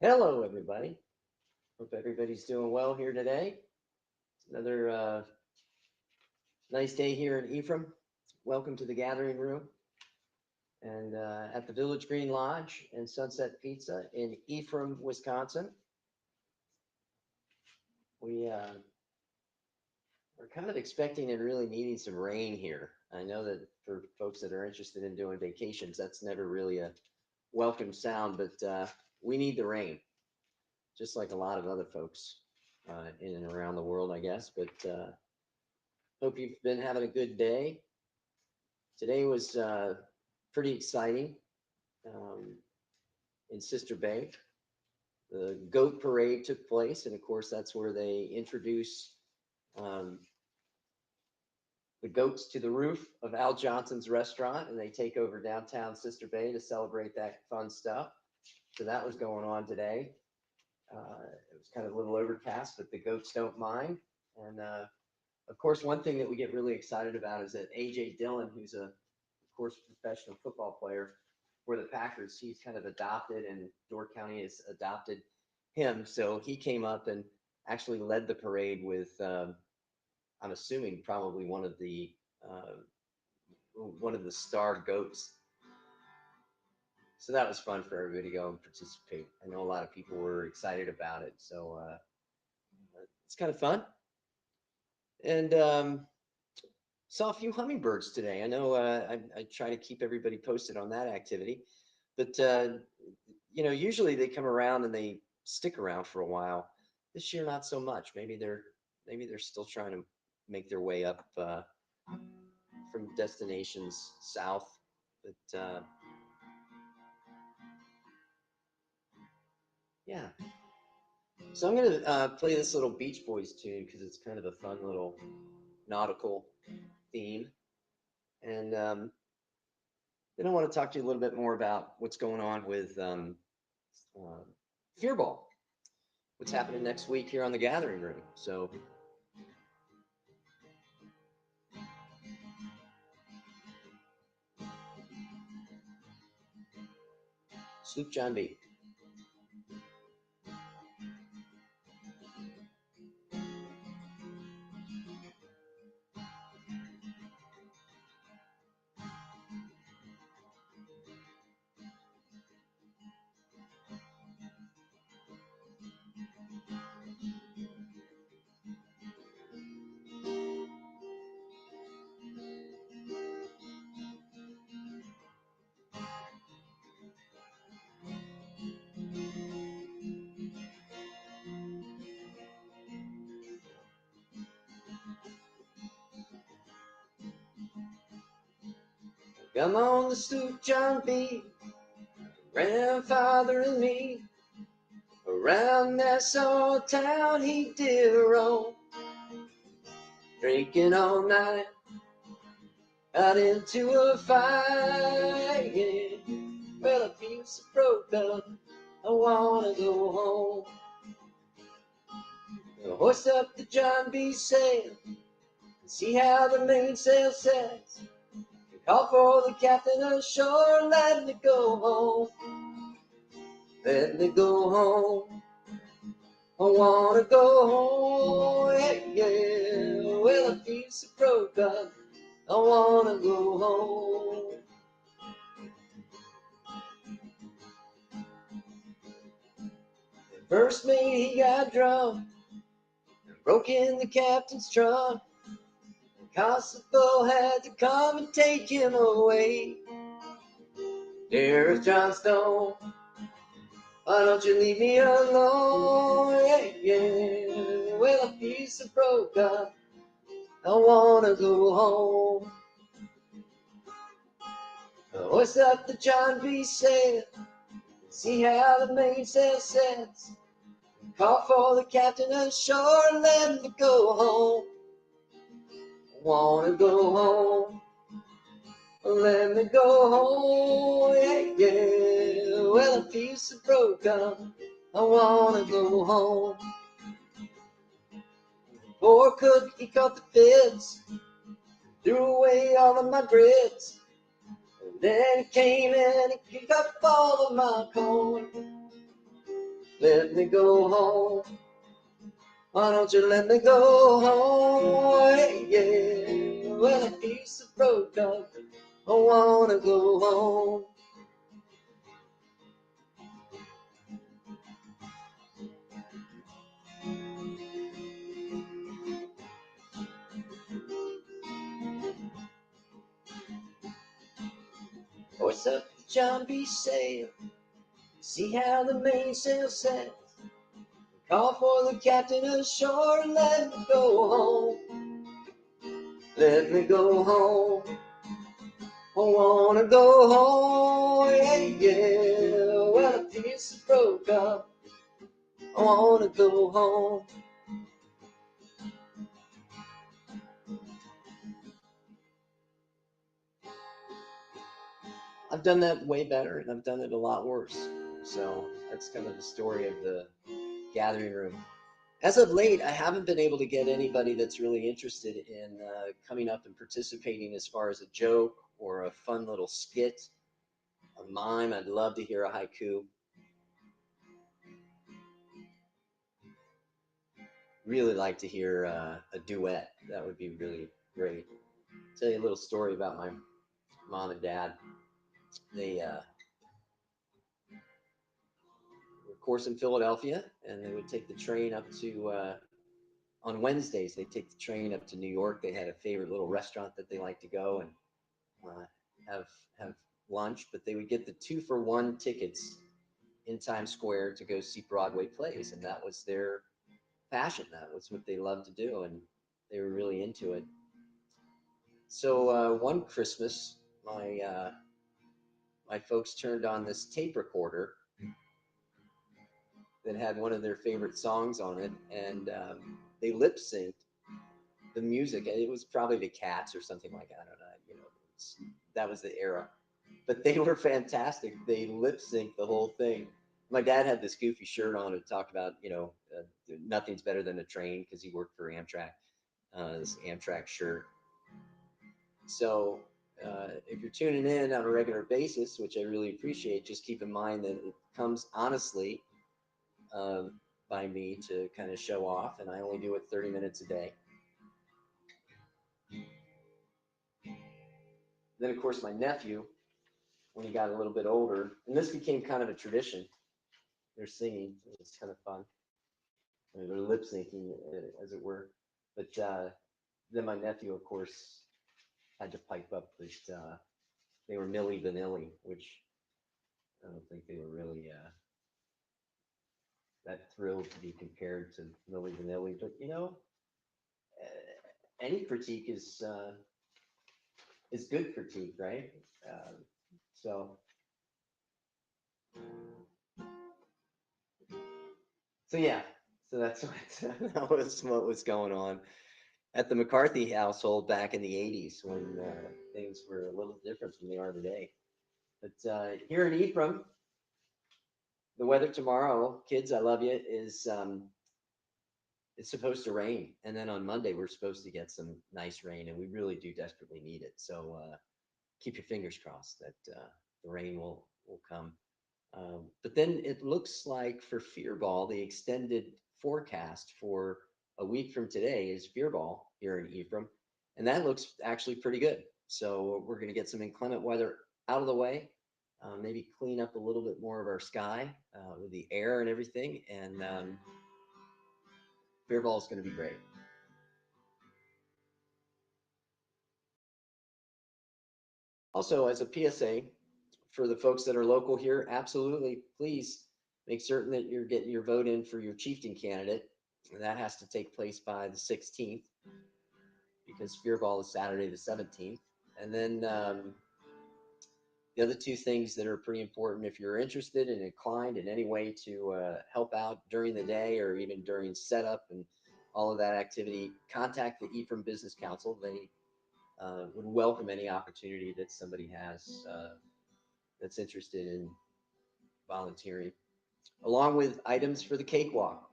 Hello, everybody. Hope everybody's doing well here today. It's another nice day here in Ephraim. Welcome to the gathering room and at the Village Green Lodge and Sunset Pizza in Ephraim, Wisconsin. We're kind of expecting and really needing some rain here. I know that for folks that are interested in doing vacations, that's never really a welcome sound, but we need the rain, just like a lot of other folks in and around the world, I guess. But hope you've been having a good day. Today was pretty exciting in Sister Bay. The goat parade took place, and of course, that's where they introduce um, the goats to the roof of Al Johnson's restaurant, and they take over downtown Sister Bay to celebrate that fun stuff. So that was going on today. It was kind of a little overcast, but the goats don't mind. And of course, one thing that we get really excited about is that A.J. Dillon, who's of course, professional football player for the Packers, he's kind of adopted, and Door County has adopted him. So he came up and actually led the parade with, I'm assuming, probably one of the star goats. So that was fun for everybody to go and participate. I know a lot of people were excited about it, so it's kind of fun. And saw a few hummingbirds today. I know I try to keep everybody posted on that activity, but usually they come around and they stick around for a while. This year, not so much. Maybe they're still trying to make their way up from destinations south. But yeah, so I'm gonna play this little Beach Boys tune because it's kind of a fun little nautical theme, and then I want to talk to you a little bit more about what's going on with Fearball, what's happening next week here on the Gathering Room. So, Sloop John B. Come on the sloop, John B. Grandfather and me. Around Nassau town he did roam, drinking all night, out into a fight. Yeah. Well, I feel so broke up, I wanna go home. I'll hoist up the John B. sail and see how the mainsail sets. Call for the captain ashore, let me go home. Let me go home. I wanna go home, yeah, yeah. Well, I feel so broke up, I wanna go home. The first mate, he got drunk and broke in the captain's trunk. The constable had to come and take him away. Dearest Johnstone, why don't you leave me alone? Yeah, yeah. Well, I feel so broke up, I wanna go home. Hoist up the John B. sail, see how the mainsail sets. Call for the captain ashore and let me go home. I wanna go home. Let me go home, yeah, yeah. Well, I feel so broke up, I wanna go home. Poor cook, he caught the fits, threw away all of my grits. And then he came in and kicked up all of my corn. let me go home. Why don't you let me go home? Hey, yeah, well, a piece of broke up. I wanna go home. Hoist up the John B. sail, see how the mainsail sets. Call for the captain ashore and let me go home. Let me go home. I wanna go home. Yeah, yeah. Well, a piece of broke up. I wanna go home. I've done that way better, and I've done it a lot worse. So that's kind of the story of the gathering room. As of late, I haven't been able to get anybody that's really interested in coming up and participating as far as a joke or a fun little skit, a mime. I'd love to hear a haiku. Really like to hear a duet. That would be really great. Tell you a little story about my mom and dad. They were of course in Philadelphia, and they would take the train up to on Wednesdays. They take the train up to New York. They had a favorite little restaurant that they like to go and uh, have lunch, but they would get the 2-for-1 tickets in Times Square to go see Broadway plays, and that was their passion. That was what they loved to do, and they were really into it. So one Christmas, my folks turned on this tape recorder that had one of their favorite songs on it, and they lip synced the music. And it was probably the Cats or something like that. I don't know. You know, that was the era. But they were fantastic. They lip synced the whole thing. My dad had this goofy shirt on and talked about, nothing's better than a train because he worked for Amtrak, this Amtrak shirt. So if you're tuning in on a regular basis, which I really appreciate, just keep in mind that it comes honestly by me to kind of show off, and I only do it 30 minutes a day. Then, of course, my nephew, when he got a little bit older, and this became kind of a tradition. They're singing. It's kind of fun. I mean, they're lip syncing, as it were. But then my nephew, of course, had to pipe up that they were Milli Vanilli, which I don't think they were really that thrilled to be compared to Milli Vanilli. But any critique is good critique, right? So yeah, so that's that was what was going on at the McCarthy household back in the 80s when things were a little different than they are today. But here in Ephraim, the weather tomorrow, kids, I love you, is it's supposed to rain. And then on Monday, we're supposed to get some nice rain, and we really do desperately need it. So keep your fingers crossed that the rain will come. But then it looks like for Fearball, the extended forecast for a week from today is Fearball here in Ephraim, and that looks actually pretty good. So we're going to get some inclement weather out of the way, maybe clean up a little bit more of our sky with the air and everything, and Fearball is going to be great. Also, as a PSA for the folks that are local here, absolutely, please make certain that you're getting your vote in for your chieftain candidate. And that has to take place by the 16th because Fearball is Saturday the 17th. And then the other two things that are pretty important, if you're interested and inclined in any way to help out during the day or even during setup and all of that activity, contact the Ephraim Business Council. They would welcome any opportunity that somebody has that's interested in volunteering, along with items for the cakewalk.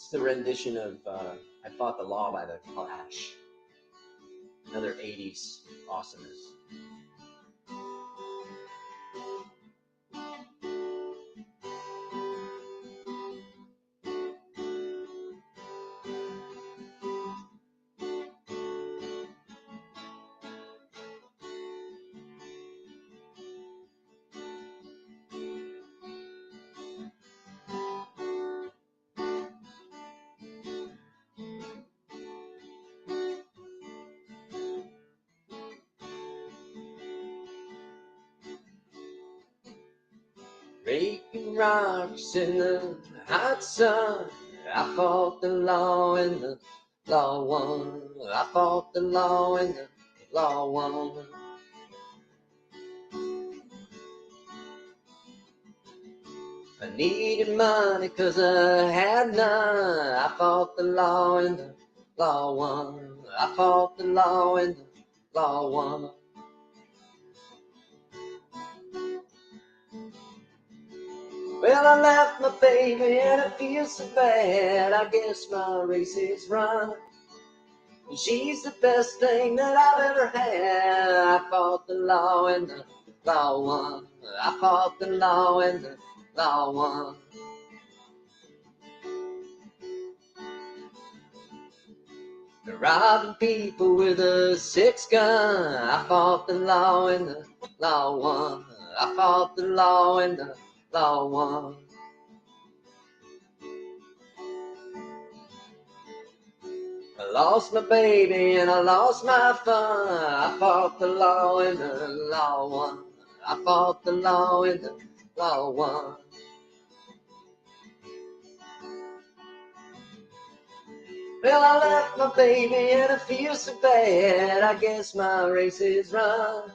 It's the rendition of I Fought the Law by the Clash. Another 80s awesomeness. Breaking rocks in the hot sun. I fought the law and the law won. I fought the law and the law won. I needed money 'cause I had none. I fought the law and the law won. I fought the law and the law won. Well, I left my baby and it feels so bad. I guess my race is run. She's the best thing that I've ever had. I fought the law and the law won. I fought the law and the law won. They're robbing people with a 6-gun. I fought the law and the law won. I fought the law and the law won. I lost my baby and I lost my fun. I fought the law and the law won. I fought the law and the law won. Well, I left my baby and it feels so bad. I guess my race is run.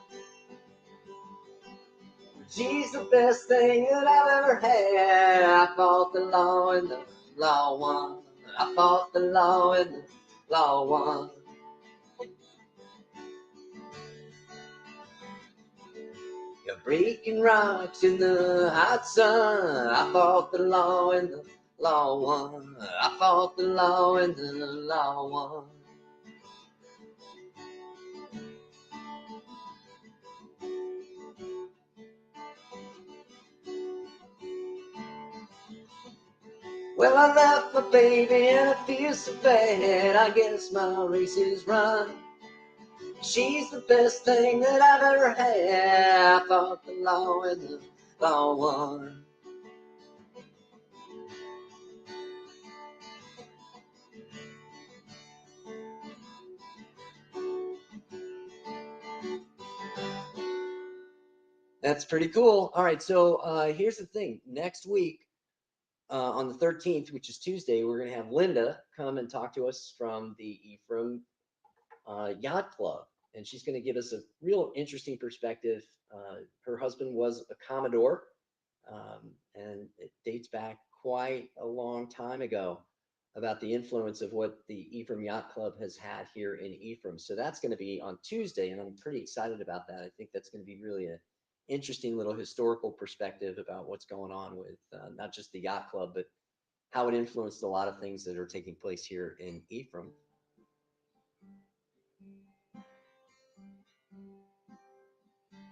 She's the best thing that I've ever had. I fought the law and the law won. I fought the law and the law won. You're breaking rocks in the hot sun. I fought the law and the law won. I fought the law and the law won. Well, I left my baby and it feels so bad. I guess my race is run. She's the best thing that I've ever had. I fought the law and the law won. That's pretty cool. All right, so here's the thing. Next week, on the 13th, which is Tuesday, we're going to have Linda come and talk to us from the Ephraim Yacht Club. And she's going to give us a real interesting perspective. Her husband was a Commodore, and it dates back quite a long time ago, about the influence of what the Ephraim Yacht Club has had here in Ephraim. So that's going to be on Tuesday, and I'm pretty excited about that. I think that's going to be really an interesting little historical perspective about what's going on with not just the yacht club, but how it influenced a lot of things that are taking place here in Ephraim.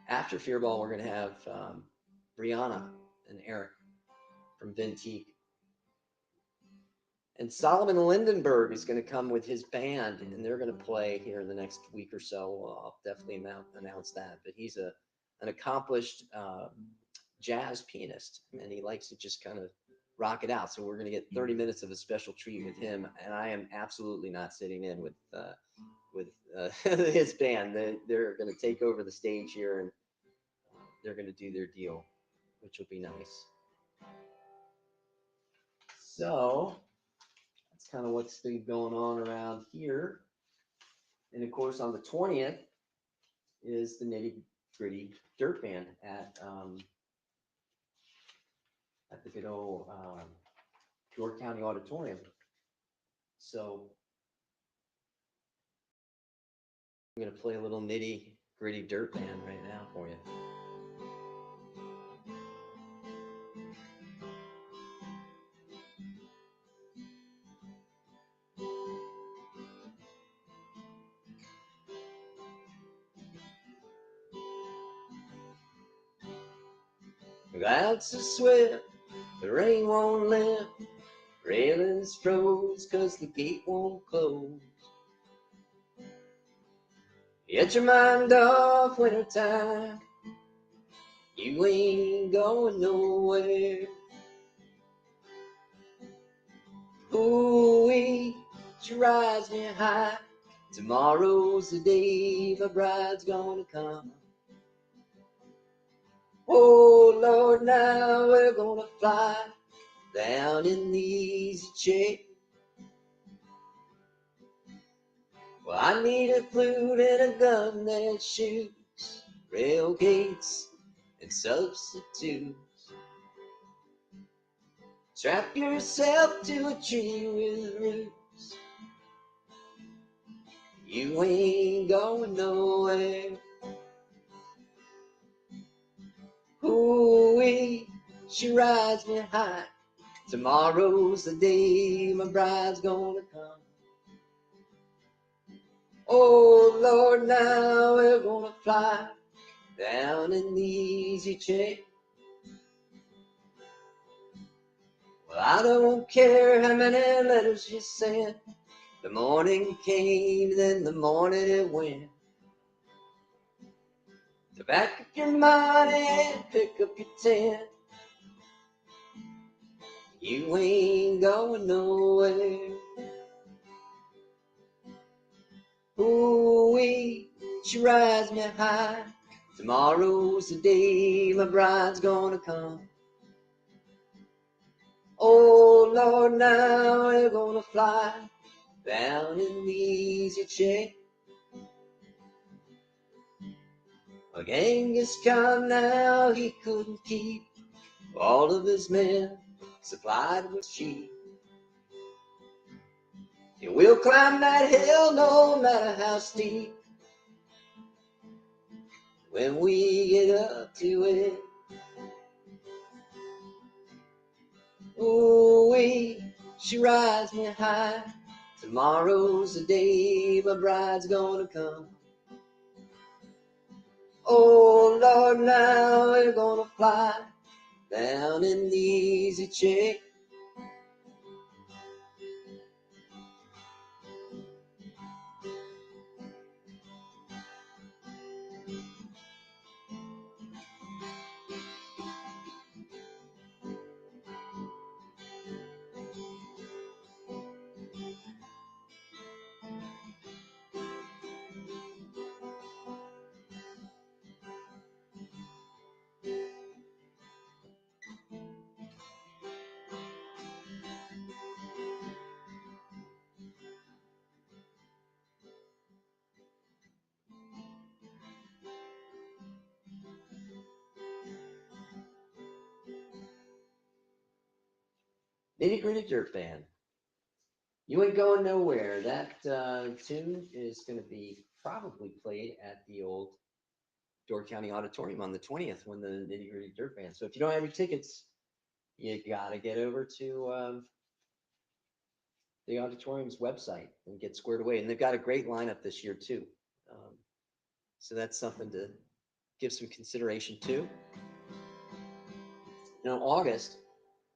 After Fearball, we're going to have Brianna and Eric from Ventique. And Solomon Lindenberg is going to come with his band, and they're going to play here in the next week or so. I'll definitely announce that. But he's an accomplished jazz pianist, and he likes to just kind of rock it out. So we're going to get 30 minutes of a special treat with him, and I am absolutely not sitting in with his band. They're going to take over the stage here, and they're going to do their deal, which will be nice. So that's kind of what's been going on around here. And of course, on the 20th is the Nitty Gritty Dirt Band at the good old York County Auditorium. So I'm going to play a little Nitty Gritty Dirt Band right now for you. Clouds so swift, the rain won't lift. Railings froze 'cause the gate won't close. Get your mind off wintertime. You ain't going nowhere. Ooh-wee, she rides me high. Tomorrow's the day my bride's gonna come. Oh Lord, now we're gonna fly down in the easy chair. Well, I need a flute and a gun that shoots rail gates and substitutes. Strap yourself to a tree with roots. You ain't going nowhere. Ooh-wee, she rides me high. Tomorrow's the day my bride's gonna come. Oh Lord, now we're gonna fly down in the easy chair. Well, I don't care how many letters you sent. The morning came, then the morning it went. To back up your money and pick up your tent. You ain't going nowhere. Ooh-wee, she rides me high. Tomorrow's the day my bride's gonna come. Oh Lord, now we're gonna fly down in the easy chair. A Genghis Khan now, he couldn't keep all of his men supplied with sheep. And we'll climb that hill no matter how steep. When we get up to it, ooh-wee, she rides me high. Tomorrow's the day my bride's gonna come. Oh Lord, now we're gonna fly down in the easy chair. Nitty Gritty Dirt Band. You ain't going nowhere. That tune is going to be probably played at the old Door County Auditorium on the 20th when the Nitty Gritty Dirt Band. So if you don't have your tickets, you got to get over to the auditorium's website and get squared away. And they've got a great lineup this year too. So that's something to give some consideration to. In August,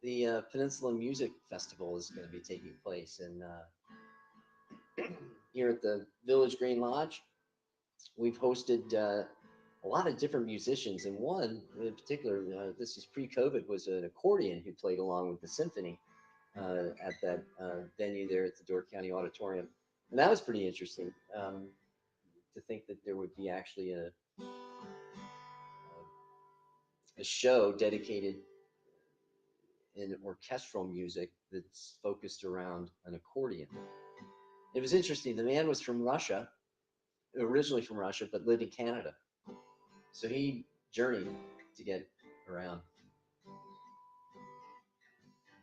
the Peninsula Music Festival is going to be taking place, and here at the Village Green Lodge, we've hosted a lot of different musicians, and one in particular, this is pre-COVID, was an accordion who played along with the symphony at that venue there at the Door County Auditorium, and that was pretty interesting to think that there would be actually a show dedicated in orchestral music that's focused around an accordion. It was interesting. The man was from Russia, originally from Russia, but lived in Canada. So he journeyed to get around.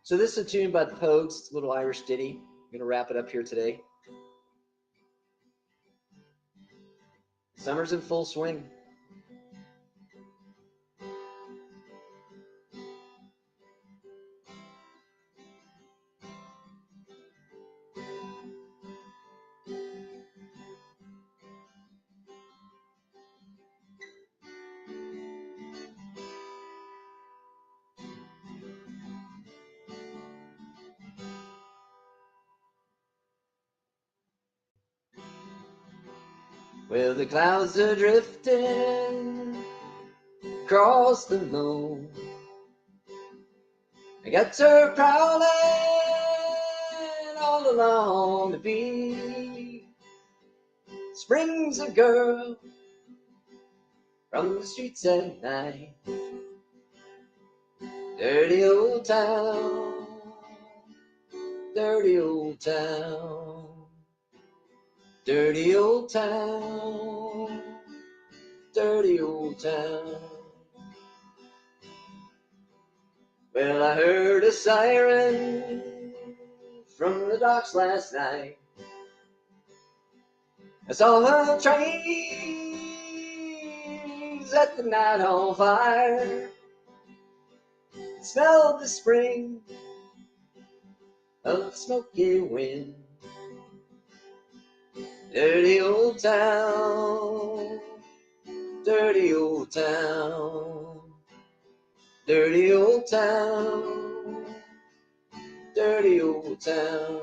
So this is a tune by the Pogues. It's a little Irish ditty. I'm going to wrap it up here today. Summer's in full swing. Well, the clouds are drifting across the moon. I got her prowling all along the beach. Springs a girl from the streets at night. Dirty old town, dirty old town, dirty old town, dirty old town. Well, I heard a siren from the docks last night. I saw her trains at the night on fire. Smelled the spring of the smoky wind. Dirty old town, dirty old town, dirty old town, dirty old town.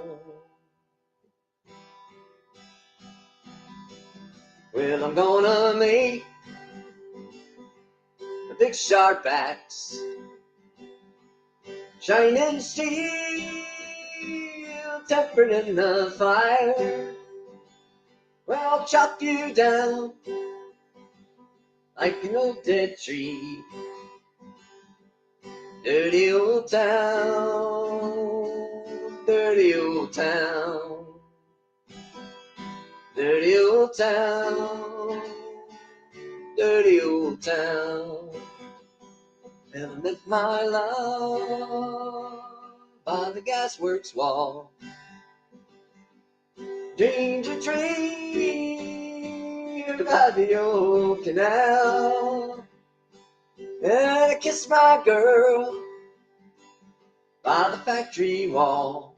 Well, I'm gonna make the big sharp axe, shining steel, tempered in the fire. Well, I'll chop you down like an old dead tree. Dirty old town, dirty old town, dirty old town, dirty old town. And I met my love by the gasworks wall. Dreamed a dream by the old canal. And I kissed my girl by the factory wall.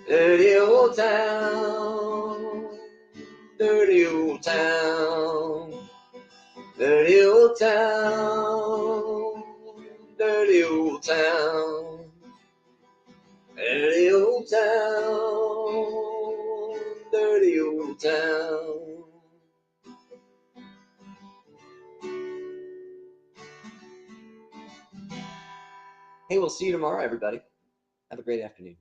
Dirty old town, dirty old town, dirty old town, dirty old town, dirty old town, dirty old town. Hey, we'll see you tomorrow, everybody. Have a great afternoon.